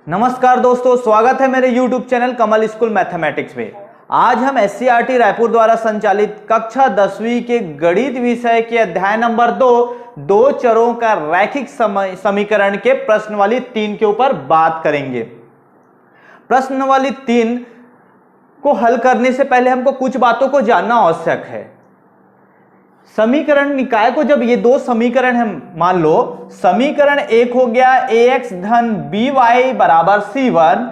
नमस्कार दोस्तों, स्वागत है मेरे YouTube चैनल कमल स्कूल मैथमेटिक्स में। आज हम SCERT रायपुर द्वारा संचालित कक्षा 10वीं के गणित विषय के अध्याय नंबर 2 चरों का रैखिक समीकरण के प्रश्नावली 3 के ऊपर बात करेंगे। प्रश्नावली 3 को हल करने से पहले हमको कुछ बातों को जानना आवश्यक है। समीकरण निकाय को जब ये दो समीकरण है, मान लो समीकरण एक हो गया ax धन by बराबर c1,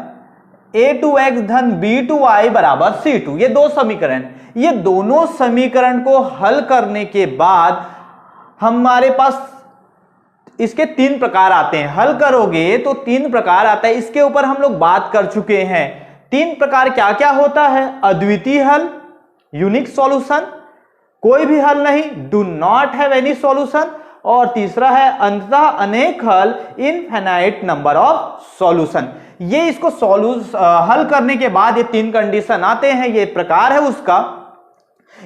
a2x धन b2y बराबर c2, ये दो समीकरण, ये दोनों समीकरण को हल करने के बाद हमारे पास इसके 3 प्रकार आते हैं। हल करोगे तो 3 प्रकार आता है, इसके ऊपर हम लोग बात कर चुके हैं। 3 प्रकार क्या क्या होता है? अद्वितीय हल, यूनिक सॉल्यूशन, कोई भी हल नहीं, do not have any solution, और तीसरा है अंततः अनेक हल, इनफिनाइट नंबर ऑफ सॉल्यूशन। ये इसको हल करने के बाद ये 3 कंडीशन आते हैं, ये प्रकार है उसका।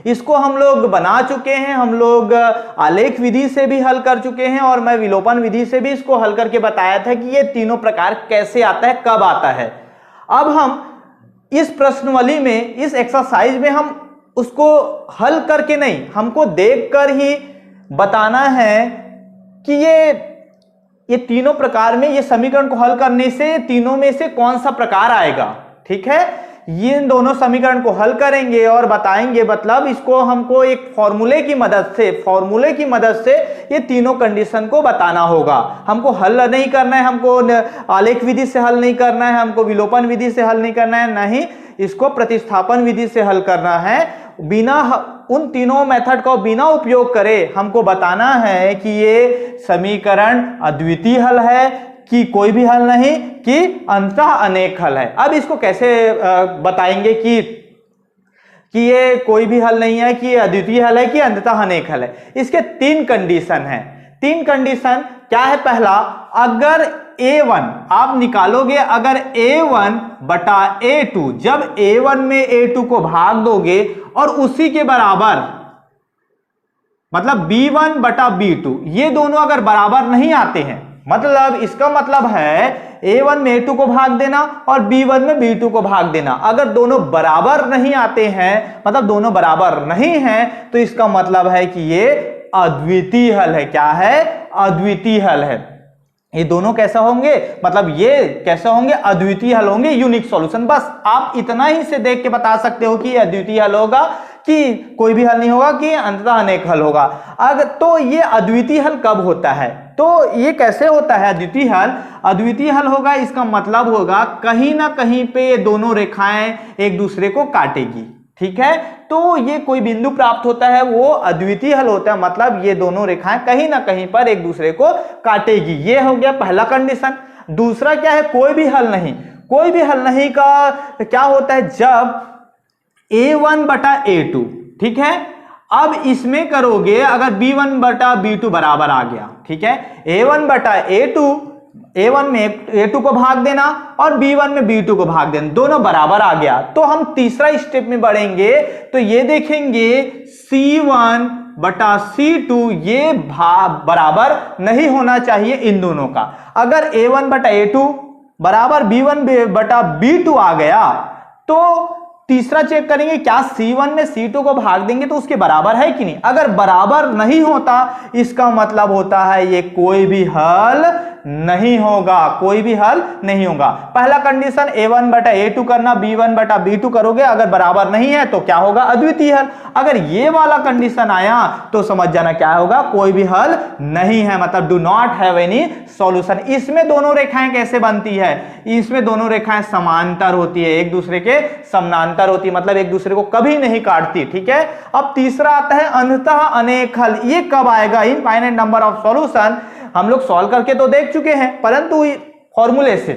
इसको हम लोग बना चुके हैं, हम लोग आलेख विधि से भी हल कर चुके हैं और मैं विलोपन विधि से भी इसको हल करके बताया था कि ये तीनों प्रकार कैसे आता है, कब आता है। अब हम इस प्रश्नावली में, इस एक्सरसाइज में हम उसको हल करके नहीं, हमको देखकर ही बताना है कि ये तीनों प्रकार में, ये समीकरण को हल करने से तीनों में से कौन सा प्रकार आएगा। ठीक है, ये दोनों समीकरण को हल करेंगे और बताएंगे, मतलब इसको हमको एक फॉर्मूले की मदद से ये तीनों कंडीशन को बताना होगा। हमको हल नहीं करना है, हमको आलेख विधि से हल नहीं करना है, हमको विलोपन विधि से हल नहीं करना है, नहीं, इसको प्रतिस्थापन विधि से हल करना है। बिना उन तीनों मेथड का बिना उपयोग करे हमको बताना है कि ये समीकरण अद्वितीय हल है कि कोई भी हल नहीं, कि अंततः अनेक हल है। अब इसको कैसे बताएंगे कि ये कोई भी हल नहीं है, कि ये अद्वितीय हल है, कि अंततः अनेक हल है। इसके 3 कंडीशन हैं। 3 कंडीशन क्या है? पहला, अगर a1 आप निकालोगे, अगर a1 बटा a2, जब a1 में a2 को भाग दोगे और उसी के बराबर, मतलब b1 बटा b2, ये दोनों अगर बराबर नहीं आते हैं, मतलब इसका मतलब है a1 में a2 को भाग देना और b1 में b2 को भाग देना। अगर दोनों बराबर नहीं आते हैं, मतलब दोनों बराबर नहीं हैं, तो इसका मतलब है कि ये अद्वितीय हल है। क्या है? अद्वितीय हल है। ये दोनों कैसा होंगे, मतलब ये कैसे होंगे? अद्वितीय हल होंगे, यूनिक सॉल्यूशन। बस आप इतना ही से देख के बता सकते हो कि ये अद्वितीय हल होगा, कि कोई भी हल नहीं होगा, कि अंततः अनेक हल होगा। अगर तो ये अद्वितीय हल कब होता है, तो ये कैसे होता है अद्वितीय हल? अद्वितीय हल होगा, इसका मतलब होगा कहीं ना कहीं पे ये दोनों रेखाएं एक दूसरे को काटेगी। ठीक है, तो ये कोई बिंदु प्राप्त होता है, वो अद्वितीय हल होता है, मतलब ये दोनों रेखाएं कहीं ना कहीं पर एक दूसरे को काटेगी। ये हो गया पहला कंडीशन। दूसरा क्या है? कोई भी हल नहीं। कोई भी हल नहीं का क्या होता है? जब a1 बटा a2, ठीक है, अब इसमें करोगे, अगर b1 बटा b2 बराबर आ गया, ठीक है, a1 बटा a2, a1 में a2 को भाग देना और b1 में b2 को भाग देना, दोनों बराबर आ गया, तो हम तीसरा स्टेप में बढ़ेंगे, तो ये देखेंगे c1 बटा c2 ये बराबर नहीं होना चाहिए इन दोनों का। अगर a1 बटा a2 बराबर b1 बटा b2 आ गया, तो तीसरा चेक करेंगे क्या c1 में c2 को भाग देंगे तो उसके बराबर है कि नहीं। अगर बराबर नहीं होता, इसका मतलब होता है ये कोई भी हल नहीं होगा, कोई भी हल नहीं होगा। पहला कंडीशन a1 बटा a2 करना, b1 बटा b2 करोगे, अगर बराबर नहीं है तो क्या होगा? अद्वितीय हल। अगर ये वाला कंडीशन आया तो समझ जाना क्या होगा? कोई भी हल नहीं है, मतलब do not have any solution. इसमें दोनों रेखाएं कैसे बनती है? इसमें दोनों रेखाएं समांतर होती है, एक दूसरे के समानांतर होती है, मतलब एक दूसरे को कभी नहीं काटती। ठीक है, अब तीसरा आता है अंततः अनेक हल। ये कब आएगा? इनफाइनाइट नंबर ऑफ सॉल्यूशन हम लोग सॉल्व करके तो देख चुके हैं, परंतु फॉर्मूले से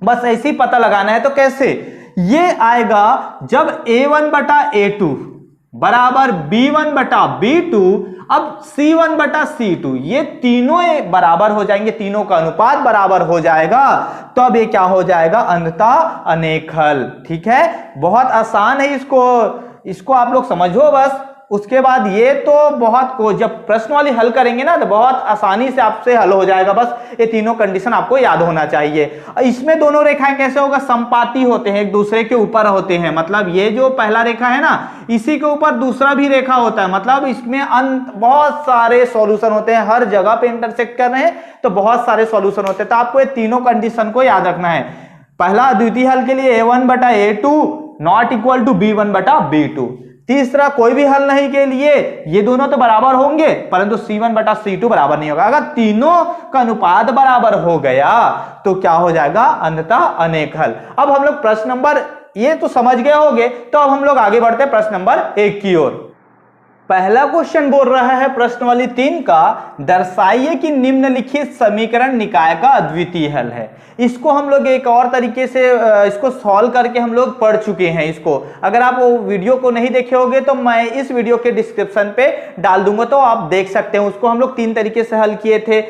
बस ऐसे ही पता लगाना है। तो कैसे? ये आएगा जब a1 बटा a2 बराबर b1 बटा b2, अब c1 बटा c2, ये तीनों बराबर हो जाएंगे, तीनों का अनुपात बराबर हो जाएगा, तो अब ये क्या हो जाएगा? अंततः अनेक हल। ठीक है, बहुत आसान है, इसको आप लोग समझो बस। उसके बाद ये तो बहुत को जब प्रश्न वाली हल करेंगे ना तो बहुत आसानी से आपसे हल हो जाएगा। बस ये तीनों कंडीशन आपको याद होना चाहिए। इसमें दोनों रेखाएं कैसे होगा, समपाती होते हैं, एक दूसरे के ऊपर होते हैं। मतलब ये जो पहला रेखा है ना, इसी के ऊपर दूसरा भी रेखा होता है। मतलब इसमें बहुत सारे सॉल्यूशन होते हैं, हर जगह पे इंटरसेक्ट कर रहे हैं तो बहुत सारे सॉल्यूशन होते हैं। तो आपको ये तीनों कंडीशन को याद रखना है। पहला द्वितीय हल के लिए a1/a2 not equal to b1/b2। तीसरा कोई भी हल नहीं के लिए ये दोनों तो बराबर होंगे परंतु c1/c2 बराबर नहीं होगा। अगर तीनों का अनुपात बराबर हो गया तो क्या हो जाएगा, अंततः अनेक हल। अब हम लोग प्रश्न नंबर, ये तो समझ गए होंगे, तो अब हम लोग आगे बढ़ते हैं प्रश्न नंबर 1 की ओर। पहला क्वेश्चन बोल रहा है प्रश्न वाली 3 का, दर्शाइए कि निम्नलिखित समीकरण निकाय का अद्वितीय हल है। इसको हम लोग एक और तरीके से इसको सॉल्व करके हम लोग पढ़ चुके हैं। इसको अगर आप वो वीडियो को नहीं देखे होंगे तो मैं इस वीडियो के डिस्क्रिप्शन पे डाल दूंगा, तो आप देख सकते हैं। उसको हम लोग 3 तरीके से हल किए थे,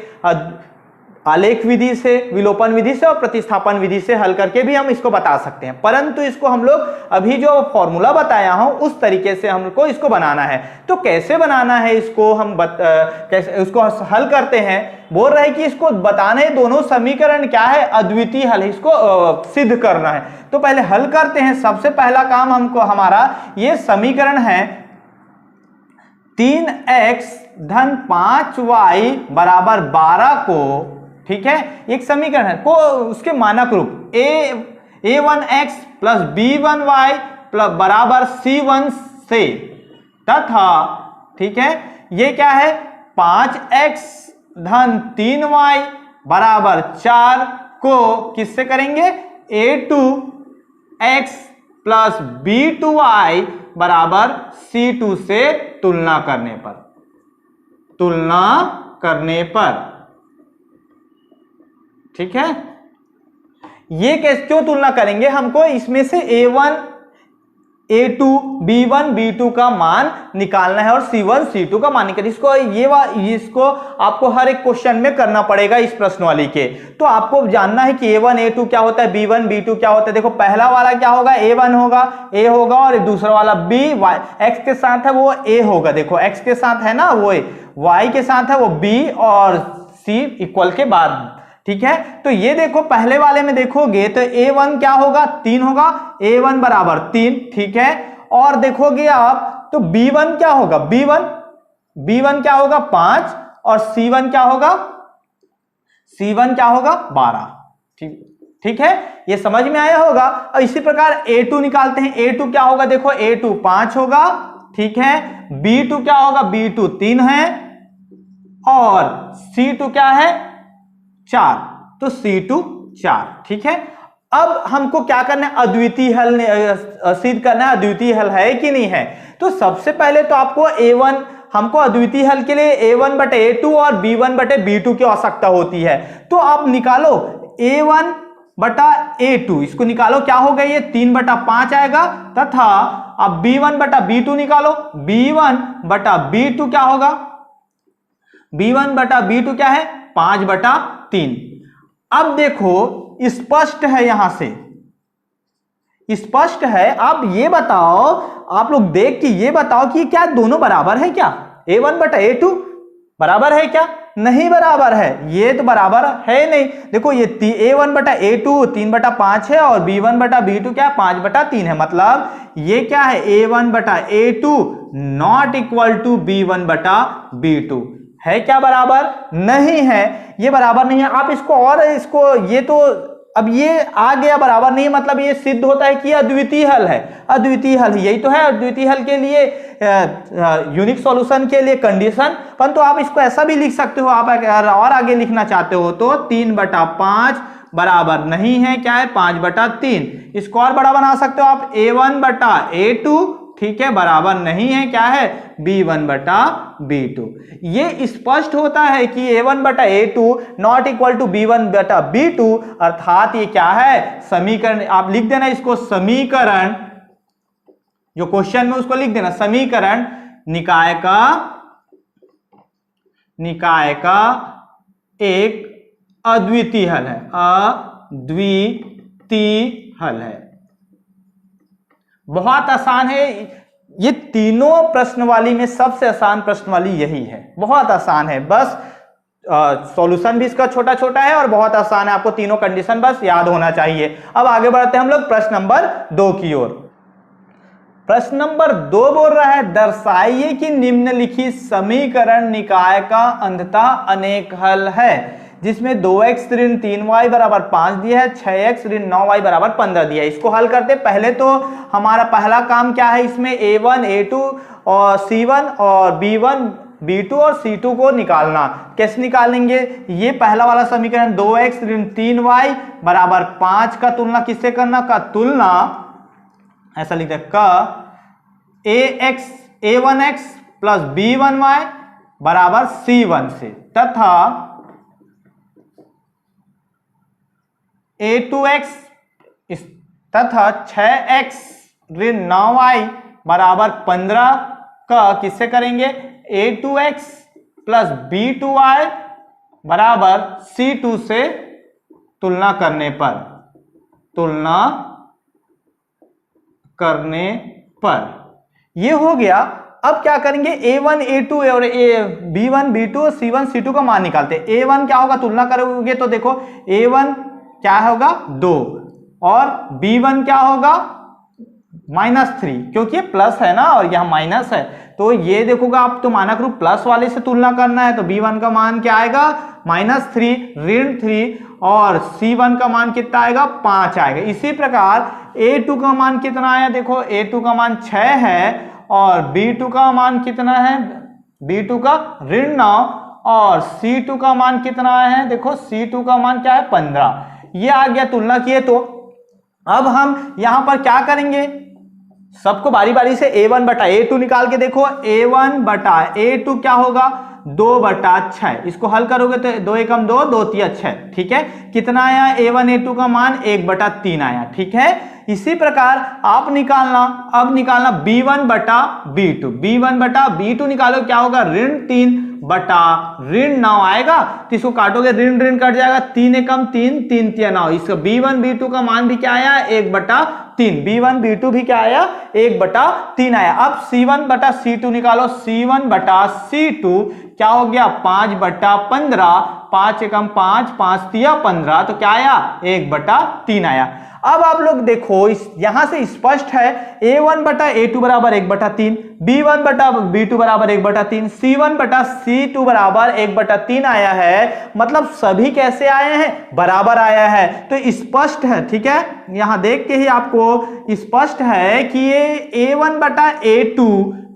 आलेख विधि से, विलोपन विधि से और प्रतिस्थापन विधि से हल करके भी हम इसको बता सकते हैं। परंतु इसको हम लोग अभी जो फॉर्मूला बताया हूं उस तरीके से हमको इसको बनाना है। तो कैसे बनाना है इसको हम कैसे इसको हल करते हैं। बोल रहे हैं कि इसको बताना है दोनों समीकरण क्या है, अद्वितीय हल है, इसको सिद्ध करना है। तो पहले हल करते हैं। सबसे पहला काम हमको, हमारा ये समीकरण है 3x धन 5y बराबर 12 को, ठीक है, एक समीकरण है को उसके मानक रूप a1x प्लस b1y प्लस बराबर c1 से तथा, ठीक है, ये क्या है 5x धन 3y बराबर 4 को किससे करेंगे, a2x प्लस b2y बराबर c2 से तुलना करने पर, ठीक है। ये कैसे क्यों तुलना करेंगे, हमको इसमें से a1 a2 b1 b2 का मान निकालना है और c1 c2 का मान निकालना। इसको आपको हर एक क्वेश्चन में करना पड़ेगा इस प्रश्न वाली के। तो आपको जानना है कि a1 a2 क्या होता है, b1 b2 क्या होता है। देखो पहला वाला क्या होगा, a1 होगा, a होगा, और दूसरा वाला b y x के साथ है वो a होगा। देखो x के साथ है ना वो y के साथ है वो b और c इक्वल के बाद, ठीक है। तो ये देखो पहले वाले में देखोगे तो a1 क्या होगा, 3 होगा, a1 बराबर 3, ठीक है। और देखोगे आप तो b1 क्या होगा, b1 क्या होगा 5 और c1 क्या होगा, 12, ठीक है। ये समझ में आया होगा। और इसी प्रकार a2 निकालते हैं। a2 क्या होगा, देखो a2 5 होगा, ठीक है। b2 क्या होगा, b2 3 है और c2 क्या है 4, तो c2 4, ठीक है। अब हमको क्या करना है, अद्वितीय हल सिद्ध करना है, अद्वितीय हल है कि नहीं है। तो सबसे पहले तो आपको a1, हमको अद्वितीय हल के लिए a1/a2 और b1/b2 की आवश्यकता होती है। तो आप निकालो a1/a2, इसको निकालो, क्या होगा ये 3/5 आएगा, तथा अब b1/b2 निकालो, b1/b2 क्या होगा, b1/b2 क्या है 5/3। अब देखो स्पष्ट है, यहां से स्पष्ट है। आप ये बताओ, आप लोग देख के ये बताओ कि क्या दोनों बराबर है क्या, a1/a2 बराबर है क्या, नहीं बराबर है, ये तो बराबर है नहीं। देखो ये a1/a2 3/5 है और b1/b2 क्या 5/3 है। मतलब ये क्या है, a1/a2 not equal to b1/b2 है क्या, बराबर नहीं है, ये बराबर नहीं है। आप इसको ये तो अब ये आ गया बराबर नहीं, मतलब ये सिद्ध होता है कि अद्वितीय हल है, अद्वितीय हल यही तो है अद्वितीय हल के लिए यूनिक सॉल्यूशन के लिए कंडीशन। परंतु आप इसको ऐसा भी लिख सकते हो, आप अगर और आगे लिखना चाहते हो तो 3/5 बराबर नहीं है, क्या है 5/3। इसको और बड़ा बना सकते हो आप, a1/a2, ठीक है, बराबर नहीं है, क्या है b1/b2। ये स्पष्ट होता है कि a1/a2 not equal to b1/b2, अर्थात ये क्या है समीकरण। आप लिख देना इसको समीकरण, जो क्वेश्चन में उसको लिख देना, समीकरण निकाय का एक अद्वितीय हल है, अद्वितीय हल है। बहुत आसान है, ये तीनों प्रश्नवाली में सबसे आसान प्रश्नवाली यही है, बहुत आसान है, बस सॉल्यूशन भी इसका छोटा छोटा है और बहुत आसान है, आपको तीनों कंडीशन बस याद होना चाहिए। अब आगे बढ़ते हैं हम लोग प्रश्न नंबर 2 की ओर। प्रश्न नंबर 2 बोल रहा है दर्शाइए कि निम्नलिखित समीकरण निकाय का अंततः अनेक हल है, जिसमें 2x ऋण 3y बराबर 5 दिया है, 6x ऋण 9y बराबर 15 दिया है। इसको हल करते पहले तो हमारा पहला काम क्या है, इसमें a1 a2 और c1 और b1 b2 और c2 को निकालना। कैसे निकालेंगे, ये पहला वाला समीकरण 2x ऋण 3y बराबर 5 का तुलना किससे करना, का तुलना ऐसा लिखते हैं का a1x प्लस b1y बराबर c1 से, तथा a2x तथा 6x ऋण 9y बराबर 15 का किससे करेंगे, a2x प्लस b2y बराबर c2 से तुलना करने पर ये हो गया। अब क्या करेंगे, a1 a2 और b1 b2 और c1 c2 का मान निकालते हैं। a1 क्या होगा, तुलना करोगे तो देखो a1 क्या होगा 2 और b1 क्या होगा -3, क्योंकि ये प्लस है ना और यहां माइनस है, तो ये देखोगा आप तो मानक रूप प्लस वाले से तुलना करना है, तो b1 का मान क्या आएगा -3 ऋण 3 और c1 का मान कितना आएगा 5 आएगा। इसी प्रकार a2 का मान कितना आया, देखो a2 का मान 6 है और b2 का मान कितना है, b2 का ऋण 9 और c2 का मान कितना है, देखो c2 का मान क्या है 15। ये आ गया तुलना किए तो अब हम यहां पर क्या करेंगे, सबको बारी बारी से a1 बटा a2 निकाल के देखो, a1 बटा a2 क्या होगा 2/6, इसको हल करोगे तो 2 एकम 2 2 तिया 6, ठीक है। कितना आया a1 a2 का मान 1/3 आया, ठीक है। इसी प्रकार आप अब निकालना b1 बटा b2 निकालो, क्या होगा ऋण 3 बटा ऋण 9 आएगा, तो इसको काटोगे ऋण ऋण कट जाएगा, 3 एकम 3 3 तिया 9, इसका b1 b2 का मान भी क्या आया 1/3, b1 b2 भी क्या आया 1/3 आया। अब c1 बटा c2 निकालो, c1 बटा c2 क्या हो गया 5/15, 5 एकम 5 5 तिया 15, तो क्या आया 1/3 आया। अब आप लोग देखो यहां से स्पष्ट है a1 बटा a2 बराबर 1/3, b1 बटा b2 बराबर 1/3, c1 बटा c2 बराबर 1/3 आया है, मतलब सभी कैसे आए हैं बराबर आया है, तो स्पष्ट है, ठीक है। यहां देख के ही आपको स्पष्ट है कि ये a1 बटा a2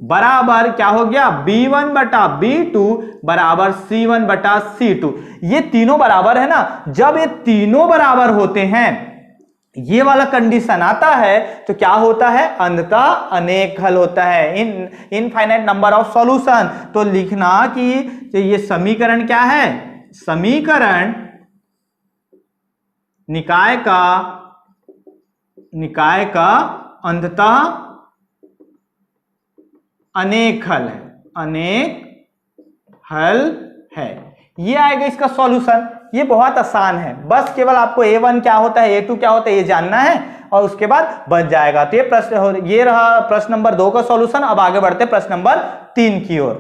बराबर क्या हो गया b1 बटा b2 बराबर c1 बटा c2, ये तीनों बराबर है ना। जब ये तीनों बराबर होते हैं, ये वाला कंडीशन आता है, तो क्या होता है अंततः अनेक हल होता है, इनफाइनाइट नंबर ऑफ सॉल्यूशन। तो लिखना कि ये समीकरण क्या है, समीकरण निकाय का अंततः अनेक हल है, ये आएगा इसका सॉल्यूशन। ये बहुत आसान है, बस केवल आपको a1 क्या होता है a2 क्या होता है ये जानना है और उसके बाद बन जाएगा। तो ये रहा प्रश्न नंबर 2 का सॉल्यूशन। अब आगे बढ़ते हैं प्रश्न नंबर 3 की ओर।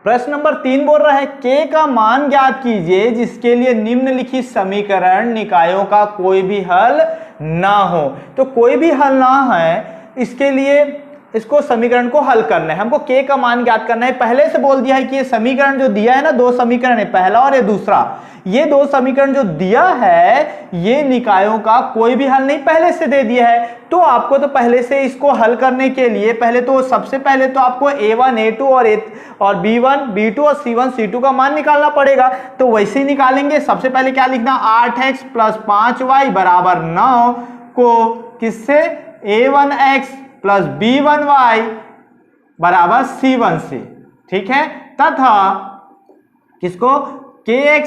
प्रश्न नंबर 3 बोल रहा है k का मान ज्ञात कीजिए जिसके लिए निम्नलिखित समीकरण निकायों का कोई भी हल ना हो। तो कोई भी हल ना है, इसके लिए इसको समीकरण को हल करना है, हमको k का मान ज्ञात करना है। पहले से बोल दिया है कि ये समीकरण जो दिया है ना, दो समीकरण है, पहला और ये दूसरा, ये दो समीकरण जो दिया है ये निकायों का कोई भी हल नहीं, पहले से दे दिया है। तो आपको तो पहले से इसको हल करने के लिए सबसे पहले तो आपको a1 a2 और b1 b2 और c1 c2 का मान निकालना पड़ेगा। तो वैसे ही निकालेंगे। सबसे पहले क्या लिखना, 8x प्लस 5y बराबर 9 को किससे a1x प्लस b1y बराबर c1 से, ठीक है, तथा किसको kx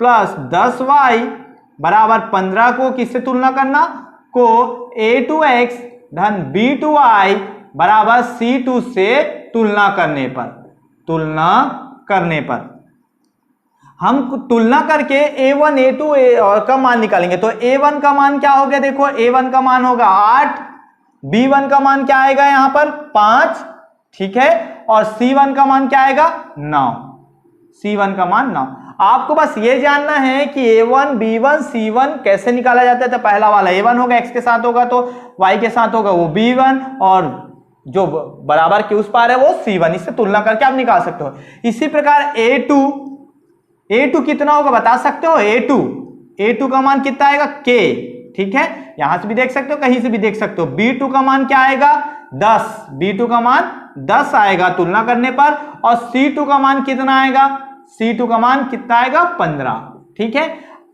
प्लस 10y बराबर 15 को किससे तुलना करना, को a2x धन b2y बराबर c2 से तुलना करने पर हम तुलना करके a1 a2 का मान निकालेंगे। तो a1 का मान क्या हो गया, देखो a1 का मान होगा 8 B1 का मान क्या आएगा यहां पर 5, ठीक है, और C1 का मान क्या आएगा 9, C1 का मान 9। आपको बस ये जानना है कि A1 B1 C1 कैसे निकाला जाता है। तो पहला वाला A1 होगा, x के साथ होगा तो y के साथ होगा वो B1, और जो बराबर के उस पार है वो C1। इससे तुलना करके आप निकाल सकते हो। इसी प्रकार A2 कितना होगा बता सकते हो? A2 का मान कितना आएगा K, ठीक है, यहां से भी देख सकते हो, कहीं से भी देख सकते हो। B2 का मान क्या आएगा 10, B2 का मान 10 आएगा तुलना करने पर। और C2 का मान कितना आएगा? C2 का मान कितना आएगा 15, ठीक है।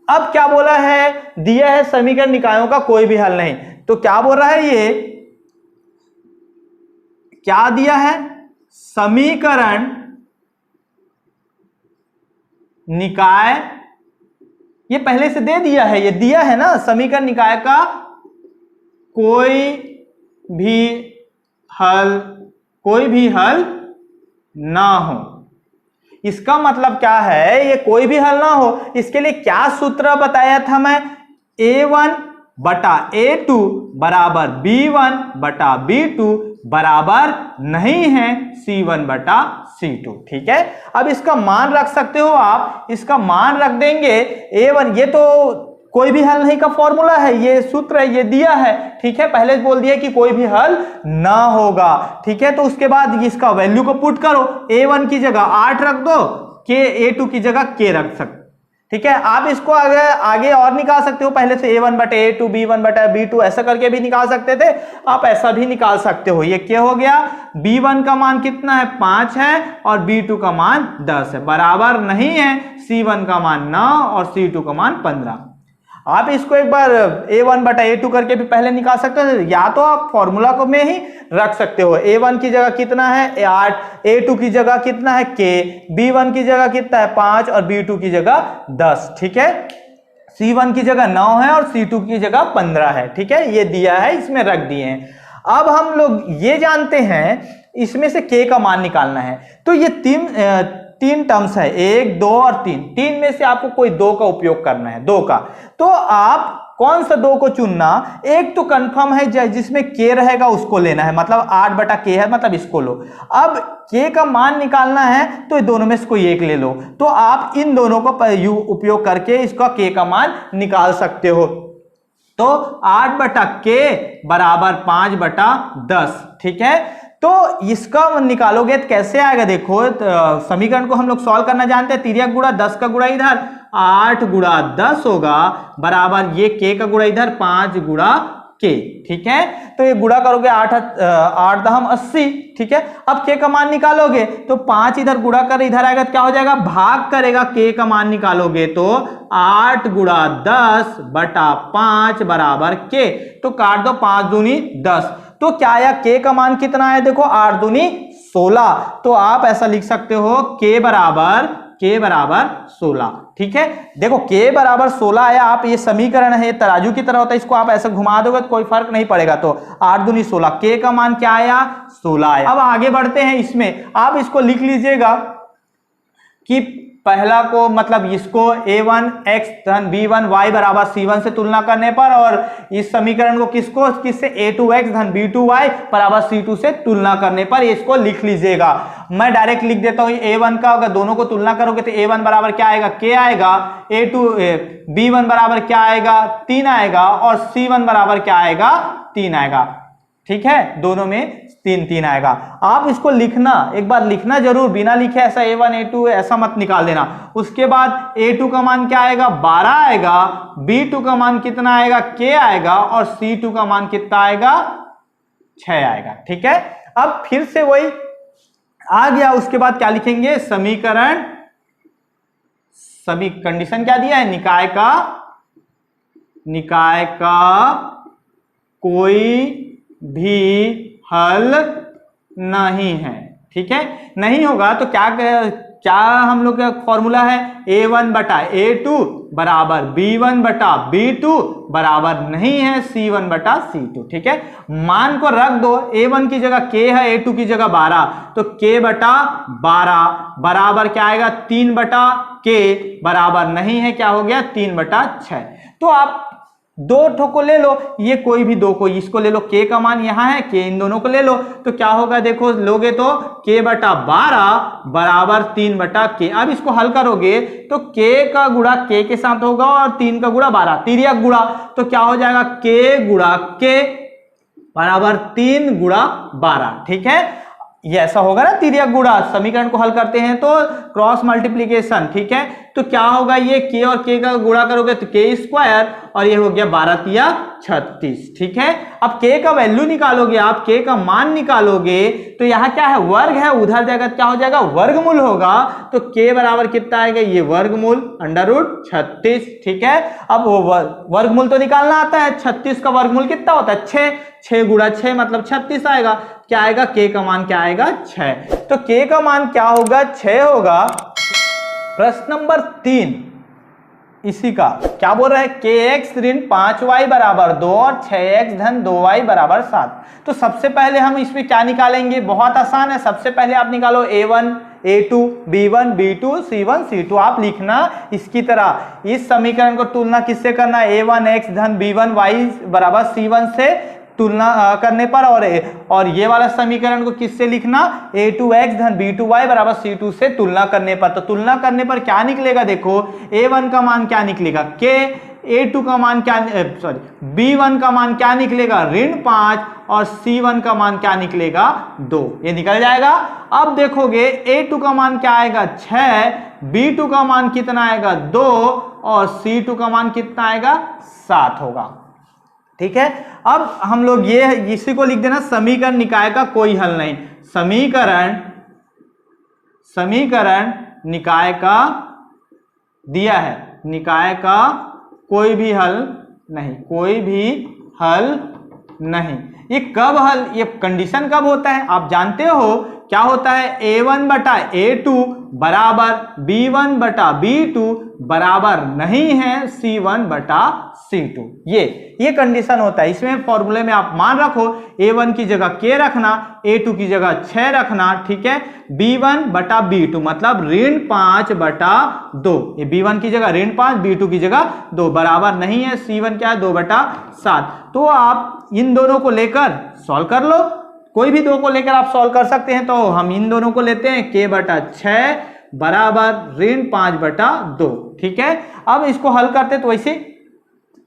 अब क्या बोला है, दिया है समीकरण निकायों का कोई भी हल नहीं। तो क्या बोल रहा है ये, क्या दिया है? समीकरण निकाय, ये पहले से दे दिया है, ये दिया है ना, समीकरण निकाय का कोई भी हल ना हो। इसका मतलब क्या है, ये कोई भी हल ना हो, इसके लिए क्या सूत्र बताया था मैं? A1 बटा A2 बराबर B1 बटा B2 बराबर नहीं है C1 बटा C2, ठीक है। अब इसका मान रख सकते हो आप, इसका मान रख देंगे A1, ये तो कोई भी हल नहीं का फॉर्मूला है, ये सूत्र है, ये दिया है, ठीक है, पहले बोल दिया कि कोई भी हल ना होगा, ठीक है। तो उसके बाद इसका वैल्यू को पुट करो, A1 की जगह 8 रख दो, A2 की जगह K रख सकते, ठीक है। आप इसको आगे और निकाल सकते हो, पहले से A1 बटे A2 B1 बटा B2 ऐसा करके भी निकाल सकते थे, आप ऐसा भी निकाल सकते हो। ये क्या हो गया, B1 का मान कितना है 5 है और B2 का मान 10 है, बराबर नहीं है C1 का मान 9 और C2 का मान 15। आप इसको एक बार A1 बटा A2 करके भी पहले निकाल सकते हो, या तो आप फॉर्मूला को में ही रख सकते हो। A1 की जगह कितना है 8, A2 की जगह कितना है K, B1 की जगह कितना है 5 और B2 की जगह 10, ठीक है। C1 की जगह 9 है और C2 की जगह 15 है, ठीक है, ये दिया है, इसमें रख दिए हैं। अब हम लोग ये जानते हैं इसमें से K का मान निकालना है। तो ये तीन टर्म्स है, 1 2 और 3 में से आपको कोई 2 का उपयोग करना है, 2 का। तो आप कौन सा 2 को चुनना? एक तो कंफर्म है जिसमें K रहेगा उसको लेना है, मतलब 8 बटा K है, मतलब इसको लो। अब K का मान निकालना है तो ये दोनों में से कोई एक ले लो। तो आप इन दोनों को उपयोग करके इसका K का मान निकाल सकते हो। तो 8 बटा K बराबर 5 बटा 10, ठीक है। तो इसका निकालोगे तो कैसे आएगा? देखो समीकरण को हम लोग सॉल्व करना जानते हैं, तिर्यक गुणा 10 का गुणा इधर 8 गुणा 10 होगा बराबर ये K का गुणा इधर 5 गुणा K, ठीक है। तो ये गुणा करोगे 8 दहम 80, ठीक है। अब K का मान निकालोगे तो 5 इधर गुणा कर इधर आएगा तो क्या हो जाएगा, भाग करेगा, K का मान निकालोगे तो 8 गुणा 10 बटा 5 बराबर K। तो काट दो, 5 दूनी 10, तो क्या आया K का मान कितना है? देखो 8 दूनी 16, तो आप ऐसा लिख सकते हो K बराबर 16, ठीक है। देखो K बराबर 16 आया, आप ये समीकरण है, तराजू की तरह होता है, इसको आप ऐसे घुमा दोगे तो कोई फर्क नहीं पड़ेगा। तो 8 दूनी 16, K का मान क्या आया 16 आया। अब आगे बढ़ते हैं, इसमें आप इसको लिख लीजिएगा कि पहला को मतलब इसको A1 x धन B1 y बराबर C1 से तुलना करने पर, और इस समीकरण को किससे A2 x धन B2 y बराबर C2 से तुलना करने पर इसको लिख लीजिएगा। मैं डायरेक्ट लिख देता हूं A1 का, अगर दोनों को तुलना करोगे तो A1 बराबर क्या आएगा K आएगा, B1 बराबर क्या आएगा 3 आएगा और C1 बराबर क्या आएगा 3 आएगा, ठीक है। दोनों में 3 आएगा। आप इसको लिखना, एक बार लिखना जरूर, बिना लिखे ऐसा A1 A2 ऐसा मत निकाल देना। उसके बाद A2 का मान क्या आएगा 12 आएगा, B2 का मान कितना आएगा K आएगा और C2 का मान कितना आएगा 6 आएगा, ठीक है। अब फिर से वही आ गया, उसके बाद क्या लिखेंगे समीकरण, कंडीशन क्या दिया है, निकाय का कोई भी हल नहीं है, ठीक है। नहीं होगा तो क्या हम लोग का फॉर्मूला है A1 बटा A2 बराबर B1 बटा B2 बराबर नहीं है C1 बटा C2, ठीक है। मान को रख दो, A1 की जगह K है, A2 की जगह 12, तो K बटा 12 बराबर क्या आएगा 3 बटा K बराबर नहीं है, क्या हो गया 3 बटा 6। तो आप दो ठो को ले लो, ये कोई भी दो को, इसको ले लो, k का मान यहाँ है, k इन दोनों को ले लो, तो क्या होगा देखो, लोगे तो k बटा 12 बराबर 3 बटा k। अब इसको हल करोगे तो k का गुणा k के साथ होगा और 3 का गुणा 12, तिर्यक गुणा, तो क्या हो जाएगा k गुणा k बराबर 3 गुणा 12। ठीक है, ये ऐसा होगा ना तिर्यक गुणा। समीकरण को हल करते हैं तो क्रॉस मल्टीप्लीकेशन। ठीक है, तो क्या होगा, ये k और k का गुणा करोगे तो k स्क्वायर और ये हो गया 12 तिया 36। ठीक है, अब k का वैल्यू निकालोगे, आप k का मान निकालोगे तो यहाँ क्या है, वर्ग है, उधर जाएगा क्या हो जाएगा, वर्गमूल होगा, तो k बराबर कितना आएगा, ये वर्गमूल √36। ठीक है, अब वो वर्गमूल तो निकालना आता है, 36 का वर्गमूल कितना होता है, 6, 6 गुणा 6 मतलब 36 आएगा। क्या आएगा, k का मान क्या आएगा, 6। तो k का मान क्या होगा, 6 होगा। प्रश्न नंबर 3 इसी का क्या बोल रहा है, kx ऋण 5y बराबर 2 और 6x धन 2y बराबर 7। तो सबसे पहले हम इसमें क्या निकालेंगे, बहुत आसान है। सबसे पहले आप निकालो a1 a2 b1 b2 c1 c2। आप लिखना इसकी तरह, इस समीकरण को तुलना किससे करना है, a1x धन b1 y बराबर c1 से तुलना करने पर, और ये वाला समीकरण को किससे लिखना, a2x धन b2y बराबर c2 से तुलना करने पर। तो तुलना करने पर क्या निकलेगा, देखो a1 का मान क्या निकलेगा k, a2 का मान क्या, b1 का मान क्या निकलेगा ऋण 5 और c1 का मान क्या निकलेगा 2, ये निकल जाएगा। अब देखोगे a2 का मान क्या आएगा 6, b2 का मान कितना आएगा 2 और c2 का मान कितना आएगा 7 होगा। ठीक है, अब हम लोग ये इसी को लिख देना, समीकरण निकाय का कोई हल नहीं, समीकरण निकाय का दिया है, निकाय का कोई भी हल नहीं, कोई भी हल नहीं। ये कब हल, ये कंडीशन कब होता है आप जानते हो, क्या होता है, a1 बटा a2 बराबर b1 बटा b2 बराबर नहीं है c1 बटा c2। ये कंडीशन होता है। इसमें फॉर्मूले में आप मान रखो, a1 की जगह k रखना, a2 की जगह 6 रखना। ठीक है, b1 बटा b2 मतलब ऋण 5 बटा 2, ये b1 की जगह ऋण 5, b2 की जगह 2 बराबर नहीं है c1 क्या है 2 बटा 7। तो आप इन दोनों को लेकर सॉल्व कर लो, कोई भी दो को लेकर आप सॉल्व कर सकते हैं। तो हम इन दोनों को लेते हैं, k बटा 6 बराबर ऋण 5 बटा 2। ठीक है, अब इसको हल करते तो वैसे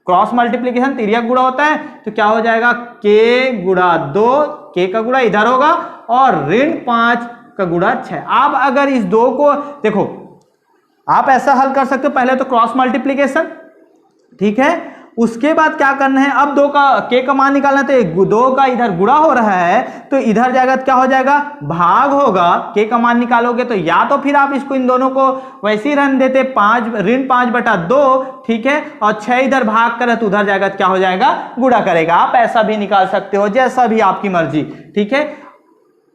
क्रॉस मल्टीप्लीकेशन तिर्यक गुणा होता है, तो क्या हो जाएगा k गुणा 2, k का गुणा इधर होगा और ऋण 5 का गुणा 6। आप अगर इस दो को देखो, आप ऐसा हल कर सकते हो, पहले तो क्रॉस मल्टीप्लीकेशन, ठीक है, उसके बाद क्या करना है, अब दो का k का मान निकालना है, तो दो का इधर गुणा हो रहा है तो इधर जाएगा, क्या हो जाएगा भाग होगा, k का मान निकालोगे तो या तो फिर आप इसको इन दोनों को वैसे ही रन देते, 5 ऋण 5 बटा 2। ठीक है, और 6 इधर भाग करे तो उधर जाएगा, क्या हो जाएगा गुणा करेगा। आप ऐसा भी निकाल सकते हो, जैसा भी आपकी मर्जी। ठीक है,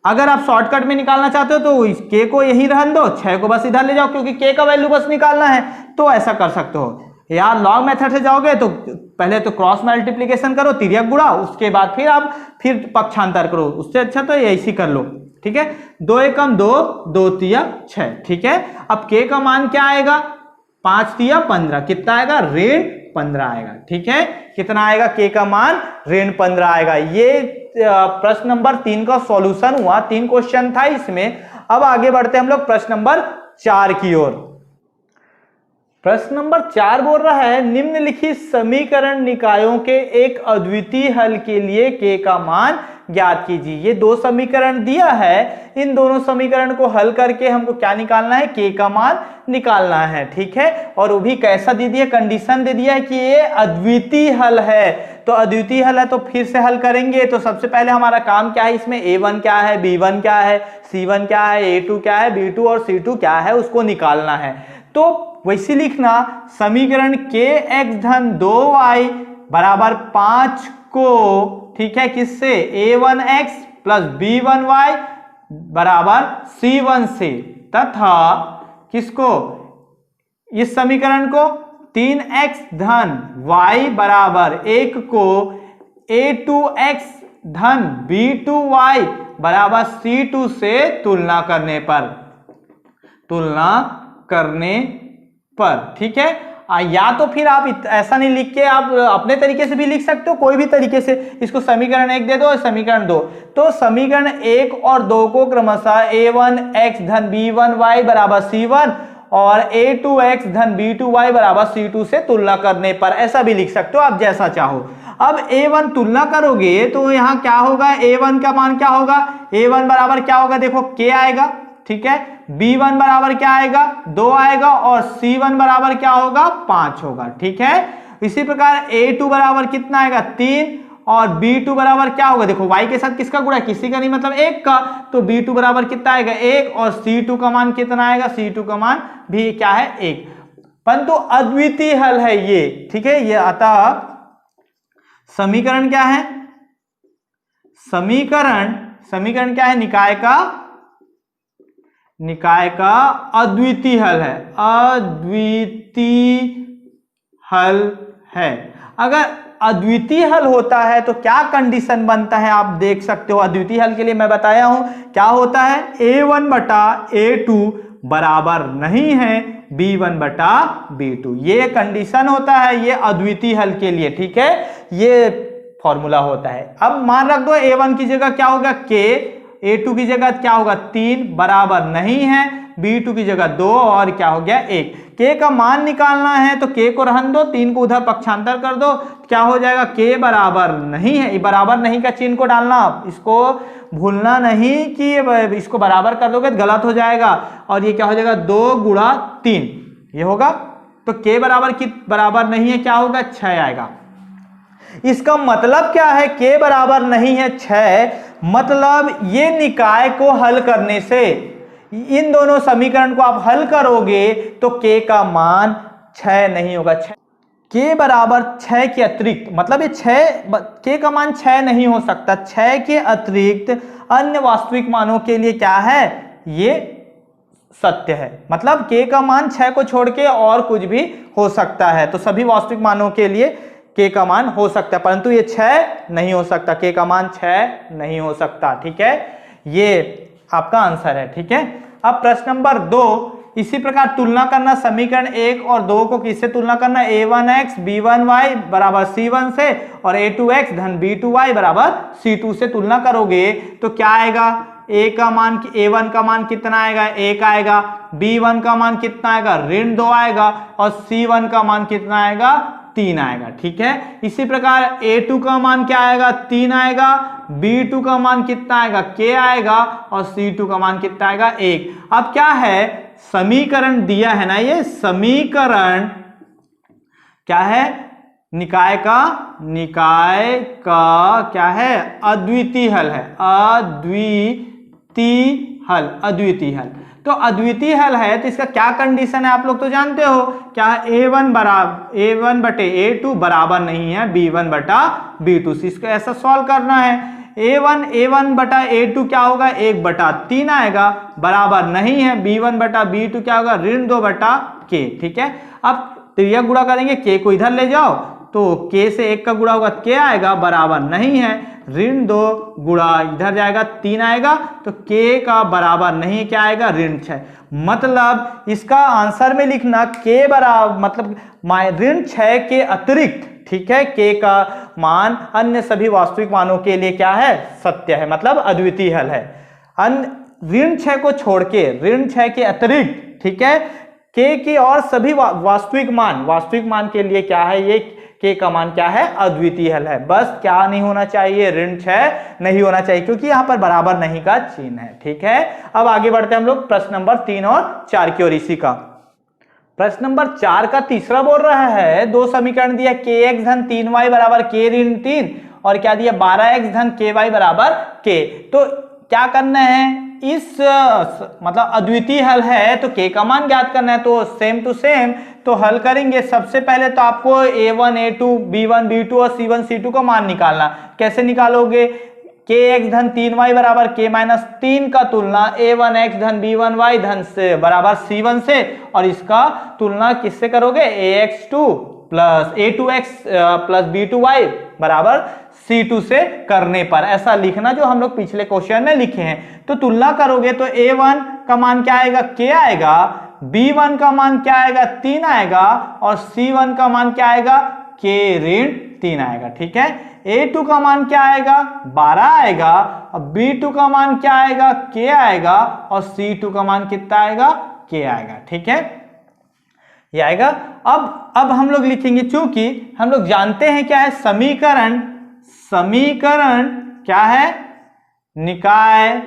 अगर आप शॉर्टकट में निकालना चाहते हो तो इस k को यहीं रहने दो, 6 को बस इधर ले जाओ, क्योंकि k का वैल्यू बस निकालना है, तो ऐसा कर सकते हो। यार लॉग मेथड से जाओगे तो पहले तो क्रॉस मल्टीप्लिकेशन करो, तिर्यक गुणा, उसके बाद फिर पक्षांतर करो, उससे अच्छा तो ऐसे कर लो। ठीक है, 2 एकम 2, 2 तिया 6। ठीक है, अब k का मान क्या आएगा, 5 तिया 15, कितना आएगा ऋण 15 आएगा। ठीक है, कितना आएगा k का मान ऋण 15 आएगा। ये प्रश्न नंबर 3 का सॉल्यूशन हुआ, 3 क्वेश्चन था इसमें। अब आगे बढ़ते हम लोग प्रश्न नंबर 4 की ओर। प्रश्न नंबर 4 बोल रहा है, निम्नलिखित समीकरण निकायों के एक अद्वितीय हल के लिए k का मान ज्ञात कीजिए। ये दो समीकरण दिया है, इन दोनों समीकरण को हल करके हमको क्या निकालना है, k का मान निकालना है। ठीक है, और वो भी कैसा दे दिया, कंडीशन दे दिया है कि ये अद्वितीय हल है। तो अद्वितीय हल है तो फिर से हल करेंगे। तो सबसे पहले हमारा काम क्या है, इसमें a1 क्या है, b1 क्या है, c1 क्या है, a2 क्या है, b2 और c2 क्या है, उसको निकालना है। तो वैसे लिखना, समीकरण kx धन 2y बराबर 5 को, ठीक है, किससे, a1x प्लस b1y बराबर c1 से, तथा किसको, इस समीकरण को 3x धन y बराबर 1 को a2x धन b2y बराबर c2 से तुलना करने पर। ठीक है, या तो फिर आप ऐसा नहीं लिख के आप अपने तरीके से भी लिख सकते हो, कोई भी तरीके से इसको समीकरण 1 दे दो और समीकरण 2। तो समीकरण 1 और 2 को क्रमशः a1 x धन b1 y बराबर c1 और a2 x धन b2 y बराबर c2 से तुलना करने पर ऐसा भी लिख सकते हो, आप जैसा चाहो। अब a1 तुलना करोगे तो यहां क्या होगा, a1 का मान क्या होगा, a1 बराबर क्या होगा, देखो k आएगा, ठीक है, b1 बराबर क्या आएगा, 2 आएगा और c1 बराबर क्या होगा, 5 होगा, ठीक है। इसी प्रकार a2 बराबर कितना आएगा, 3 और b2 बराबर क्या होगा, देखो y के साथ किसका गुणा, किसी का नहीं मतलब 1 का, तो b2 बराबर कितना आएगा, 1 और c2 का मान कितना आएगा, c2 का मान भी क्या है, 1। परंतु अद्वितीय हल है ये, ठीक है। ये अतः समीकरण क्या है, समीकरण क्या है, निकाय का अद्वितीय हल है, अद्वितीय हल है। अगर अद्वितीय हल होता है तो क्या कंडीशन बनता है, आप देख सकते हो। अद्वितीय हल के लिए मैं बताया हूं क्या होता है, a1 बटा a2 बराबर नहीं है b1 बटा b2, ये कंडीशन होता है ये अद्वितीय हल के लिए, ठीक है, ये फॉर्मूला होता है। अब मान रख दो a1 की जगह क्या होगा k, a2 की जगह क्या होगा 3 बराबर नहीं है, b2 की जगह 2 और क्या हो गया 1। k का मान निकालना है तो k को रहन दो, 3 को उधर पक्षांतर कर दो, क्या हो जाएगा, k बराबर नहीं है, बराबर नहीं का चिन्ह को डालना, इसको भूलना नहीं कि इसको बराबर कर दोगे तो गलत हो जाएगा, और ये क्या हो जाएगा 2 गुणा 3 ये होगा। तो k बराबर नहीं है, क्या होगा 6 आएगा। इसका मतलब क्या है, k बराबर नहीं है 6, मतलब ये निकाय को हल करने से इन दोनों समीकरण को आप हल करोगे तो k का मान 6 नहीं होगा, k बराबर 6 के अतिरिक्त, मतलब ये 6 k का मान 6 नहीं हो सकता, 6 के अतिरिक्त अन्य वास्तविक मानों के लिए क्या है, ये सत्य है। मतलब k का मान 6 को छोड़ के और कुछ भी हो सकता है, तो सभी वास्तविक मानों के लिए k का मान हो सकता है, परंतु ये 6 नहीं हो सकता, k का मान 6 नहीं हो सकता, ठीक है, ये आपका आंसर है, ठीक है। अब प्रश्न नंबर 2, इसी प्रकार तुलना करना समीकरण 1 और 2 को किससे तुलना करना, a1x b1y बराबर c1 से और a2x धन b2y बराबर c2 से तुलना करोगे तो क्या आएगा, a1 का मान कितना आएगा, 1 आएगा, b1 का मान कितना आएगा, ऋण 2 आएगा और c1 का मान कितना आएगा, 3 आएगा, ठीक है। इसी प्रकार a2 का मान क्या आएगा, 3 आएगा, b2 का मान कितना आएगा, k आएगा और c2 का मान कितना आएगा, 1। अब क्या है, समीकरण दिया है ना, ये समीकरण क्या है, निकाय का क्या है, अद्वितीय हल है, अद्वितीय हल। तो अद्वितीय हल है तो इसका क्या कंडीशन है, आप लोग तो जानते हो क्या है, a1 बटे a2 बराबर नहीं है b1 बटा b2 से इसको ऐसा सॉल्व करना है। a1 बटा a2 क्या होगा, 1 बटा 3 आएगा, बराबर नहीं है b1 बटा b2 क्या होगा, ऋण 2 बटा k, ठीक है। अब त्रियक गुणा करेंगे, k को इधर ले जाओ तो k से 1 का गुणा होगा k आएगा, बराबर नहीं है, ऋण 2 गुणा इधर जाएगा 3 आएगा, तो k का बराबर नहीं क्या आएगा, ऋण 6। मतलब इसका आंसर में लिखना k बराबर मतलब ऋण 6 के अतिरिक्त, ठीक है, k का मान अन्य सभी वास्तविक मानों के लिए क्या है, सत्य है, मतलब अद्वितीय हल है। ऋण 6 को छोड़ के, ऋण 6 के अतिरिक्त, ठीक है, k की और सभी वास्तविक मान के लिए क्या है, ये k का मान क्या है, अद्वितीय हल है। बस क्या नहीं होना चाहिए, ऋण 6 नहीं होना चाहिए, क्योंकि यहां पर बराबर नहीं का चिन्ह है, ठीक है। अब आगे बढ़ते हैं हम लोग प्रश्न नंबर 3 और 4 की ओर। इसी का प्रश्न नंबर 4 का तीसरा बोल रहा है, दो समीकरण दिया kx धन 3y बराबर k ऋण 3 और क्या दिया 12x धन ky बराबर k। तो क्या करना है, इस मतलब अद्वितीय हल है तो k का मान ज्ञात करना है, तो सेम टू सेम तो हल करेंगे। सबसे पहले तो आपको a1 a2 b1 b2 और c1 c2 का मान निकालना। कैसे निकालोगे, kx धन 3y बराबर k माइनस 3 का तुलना a1x धन b1y धन से बराबर c1 से, और इसका तुलना किससे करोगे, ax2 plus a2x plus b2y बराबर c2 से करने पर। ऐसा लिखना जो हम लोग पिछले क्वेश्चन में लिखे हैं। तो तुलना करोगे तो a1 का मान क्या आएगा, k आएगा, B1 का मान क्या आएगा 3 आएगा और C1 का मान क्या आएगा k ऋण 3 आएगा। ठीक है, A2 का मान क्या आएगा 12 आएगा और B2 का मान क्या आएगा k आएगा और C2 का मान कितना आएगा k आएगा। ठीक है, ये आएगा। अब हम लोग लिखेंगे, चूंकि हम लोग जानते हैं क्या है समीकरण, समीकरण क्या है निकाय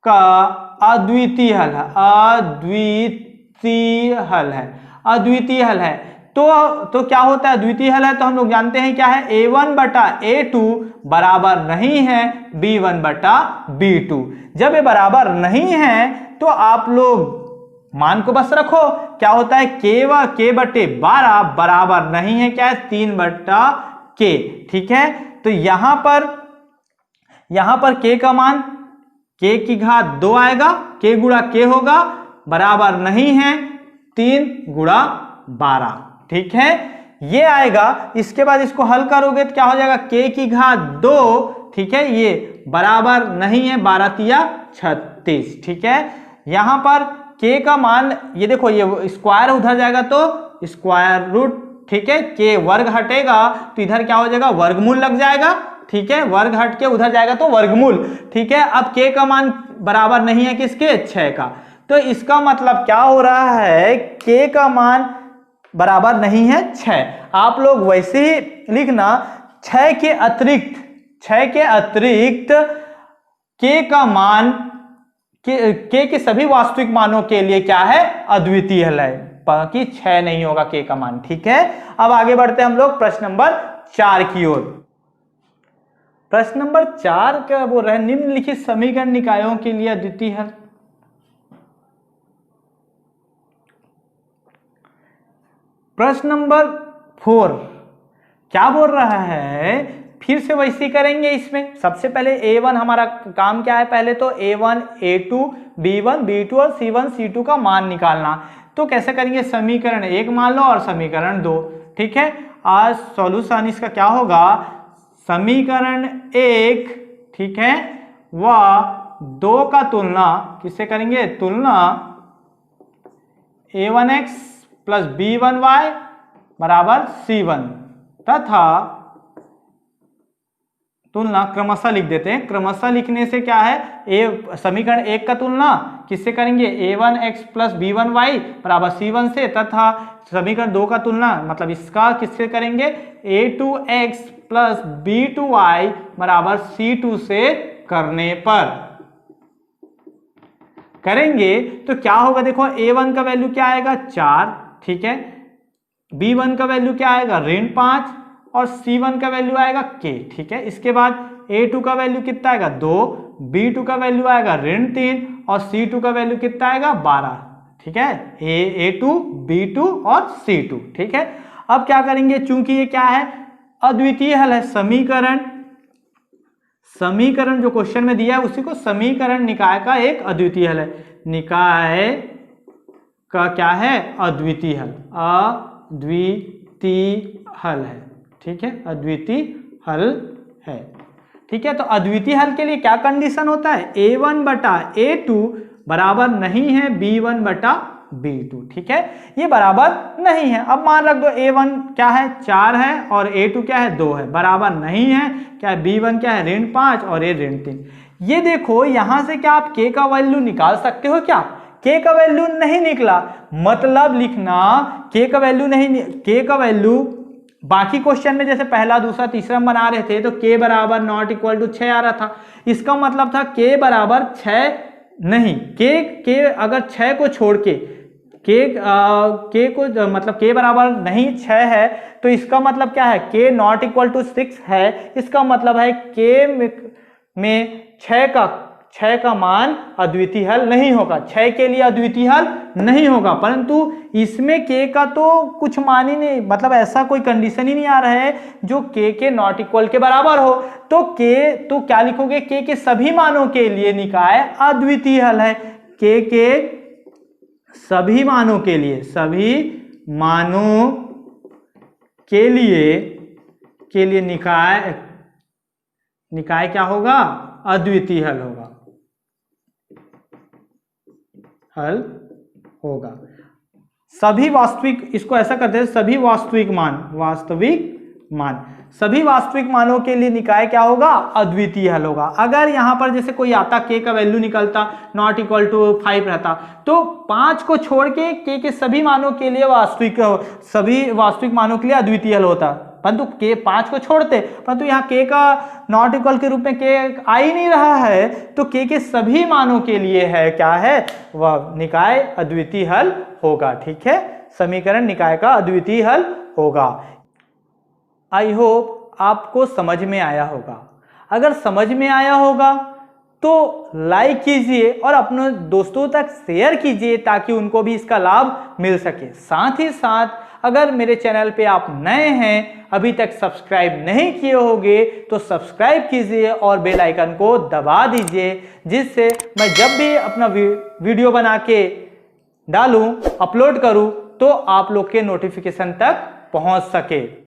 का अद्वितीय हल है, अद्वितीय हल है, अद्वितीय हल है। तो क्या होता है अद्वितीय हल है, तो हम लोग जानते हैं क्या है A1 बटा A2 बराबर नहीं है B1 बटा B2। जब ये बराबर नहीं है तो आप लोग मान को बस रखो, क्या होता है k बटे 12 बराबर नहीं है क्या है 3 बटा k। ठीक है, तो यहां पर k का मान k की घात 2 आएगा, k गुणा k होगा, बराबर नहीं है 3 गुणा 12। ठीक है, ये आएगा। इसके बाद इसको हल करोगे तो क्या हो जाएगा k की घात 2, ठीक है, ये बराबर नहीं है 12 तिया 36। ठीक है, यहां पर k का मान ये देखो, ये स्क्वायर उधर जाएगा तो स्क्वायर रूट, ठीक है, k वर्ग हटेगा तो इधर क्या हो जाएगा वर्गमूल लग जाएगा। ठीक है, वर्ग हट के उधर जाएगा तो वर्गमूल। ठीक है, अब k का मान बराबर नहीं है किसके 6 का, तो इसका मतलब क्या हो रहा है k का मान बराबर नहीं है 6। आप लोग वैसे ही लिखना 6 के अतिरिक्त, 6 के अतिरिक्त k का मान k के सभी वास्तविक मानों के लिए क्या है अद्वितीय हल है, बाकी 6 नहीं होगा k का मान। ठीक है, अब आगे बढ़ते हैं हम लोग प्रश्न नंबर 4 की ओर। प्रश्न नंबर 4 क्या बोल रहे हैं, निम्नलिखित समीकरण निकायों के लिए अद्वितीय हल। प्रश्न नंबर 4 क्या बोल रहा है, फिर से वैसे करेंगे। इसमें सबसे पहले A1 हमारा काम क्या है, पहले तो A1 A2 B1 B2 और C1 C2 का मान निकालना। तो कैसे करेंगे, समीकरण 1 मान लो और समीकरण 2। ठीक है, आज सॉल्यूशन इसका क्या होगा, समीकरण 1, ठीक है, व 2 का तुलना किससे करेंगे, तुलना A1x प्लस B1y बराबर C1 तथा तुलना क्रमशः लिख देते हैं। क्रमशः लिखने से क्या है, समीकरण 1 का तुलना किससे करेंगे, A1x प्लस B1y बराबर C1 से, तथा समीकरण 2 का तुलना मतलब इसका किससे करेंगे, A2x प्लस B2y बराबर C2 से करने पर करेंगे तो क्या होगा, देखो A1 का वैल्यू क्या आएगा 4, ठीक है, B1 का वैल्यू क्या आएगा ऋण 5 और C1 का वैल्यू आएगा k। ठीक है, इसके बाद A2 का वैल्यू कितना आएगा 2, B2 का वैल्यू आएगा ऋण 3 और C2 का वैल्यू कितना आएगा 12। ठीक है, A2 B2 और C2। ठीक है, अब क्या करेंगे, चूंकि ये क्या है अद्वितीय हल है, समीकरण जो क्वेश्चन में दिया है उसी को समीकरण निकाय का एक अद्वितीय हल है, निकाय का क्या है अद्वितीय हल, अद्वितीय हल है। ठीक है, अद्वितीय हल है। ठीक है, तो अद्वितीय हल के लिए क्या कंडीशन होता है, A1 बटा A2 बराबर नहीं है B1 बटा B2। ठीक है, ये बराबर नहीं है। अब मान रख दो A1 क्या है 4 है और A2 क्या है 2 है, बराबर नहीं है क्या है, B1 क्या है ऋण 5 और A ऋण 3। ये देखो यहां से क्या आप k का वैल्यू निकाल सकते हो क्या, k का वैल्यू नहीं निकला, मतलब लिखना k का वैल्यू नहीं, k का वैल्यू बाकी क्वेश्चन में जैसे पहला दूसरा तीसरा बना रहे थे तो k बराबर नॉट इक्वल टू 6 आ रहा था, इसका मतलब था k बराबर 6 नहीं, k अगर 6 को छोड़ के k को मतलब k बराबर नहीं 6 है तो इसका मतलब क्या है, k नॉट इक्वल टू 6 है, इसका मतलब है k में 6 का मान अद्वितीय हल नहीं होगा, 6 के लिए अद्वितीय हल नहीं होगा। परंतु इसमें k का तो कुछ मान ही नहीं, मतलब ऐसा कोई कंडीशन ही नहीं आ रहा है जो k के नॉट इक्वल के बराबर हो, तो क्या लिखोगे, k के सभी मानों के लिए निकाय अद्वितीय हल है, k के सभी मानों के लिए, सभी मानों के लिए निकाय क्या होगा, अद्वितीय हल होगा, हल होगा। सभी वास्तविक, इसको ऐसा करते हैं, सभी वास्तविक मान सभी वास्तविक मानों के लिए निकाय क्या होगा, अद्वितीय हल होगा। अगर यहां पर जैसे कोई आता k का वैल्यू निकलता नॉट इक्वल टू 5 रहता, तो 5 को छोड़ के k के सभी मानों के लिए सभी वास्तविक मानों के लिए अद्वितीय हल होता, परंतु k 5 को छोड़ते, परंतु यहाँ k का नॉट इक्वल के रूप में k आ ही नहीं रहा है, तो k के सभी मानों के लिए है क्या है, वह निकाय अद्वितीय हल होगा। ठीक है, समीकरण निकाय का अद्वितीय हल होगा। आई होप आपको समझ में आया होगा। अगर समझ में आया होगा तो लाइक कीजिए और अपने दोस्तों तक शेयर कीजिए ताकि उनको भी इसका लाभ मिल सके। साथ ही साथ अगर मेरे चैनल पे आप नए हैं, अभी तक सब्सक्राइब नहीं किए होंगे, तो सब्सक्राइब कीजिए और बेल आइकन को दबा दीजिए, जिससे मैं जब भी अपना वीडियो बना के डालूं, अपलोड करूं, तो आप लोग के नोटिफिकेशन तक पहुंच सके।